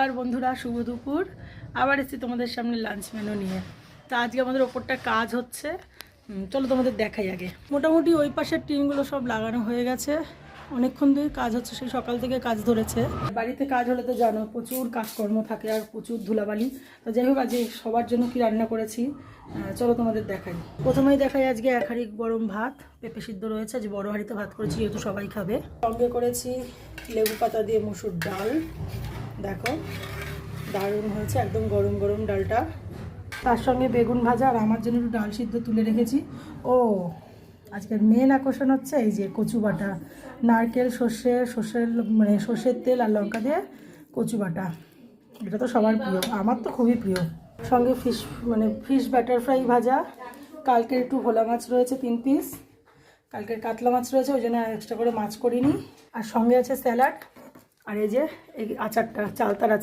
নমস্কার বন্ধুরা, শুভ দুপুর। আবার এসেছি তোমাদের সামনে লাঞ্চ মেনু নিয়ে। তা আজকে আমাদের ওপরটা কাজ হচ্ছে, চলো তোমাদের দেখাই। আগে মোটামুটি ওই পাশের টিনগুলো সব লাগানো হয়ে গেছে, অনেকক্ষণ ধরে কাজ হচ্ছে, সেই সকাল থেকে কাজ ধরেছে। বাড়িতে কাজ হলে তো জানো প্রচুর কাজকর্ম থাকে আর প্রচুর ধুলাবালি। তো যাই হোক, আজকে সবার জন্য কি রান্না করেছি চলো তোমাদের দেখাই। প্রথমেই দেখাই আজকে এক হাঁড়ি গরম ভাত, পেঁপে সিদ্ধ রয়েছে, আজ বড় হাঁড়িতে ভাত করেছি যেহেতু সবাই খাবে। সঙ্গে করেছি লেবু পাতা দিয়ে মুসুর ডাল, দেখো দারুণ হয়েছে, একদম গরম গরম ডালটা। তার সঙ্গে বেগুন ভাজা, আর আমার জন্য একটু ডাল সিদ্ধ তুলে রেখেছি। ও আজকের মেন আকর্ষণ হচ্ছে এই যে কচু বাটা, নারকেল সর্ষের তেল আর লঙ্কা দিয়ে কচু বাটা। এটা তো সবার প্রিয়, আমার তো খুবই প্রিয়। সঙ্গে ফিশ ব্যাটার ফ্রাই ভাজা, কালকের একটু ভোলা মাছ রয়েছে 3 পিস, কালকের কাতলা মাছ রয়েছে, ওই জন্য এক্সট্রা করে মাছ করিনি। আর সঙ্গে আছে স্যালাড, আর এই যে এই আচারটা, চালতার আচার।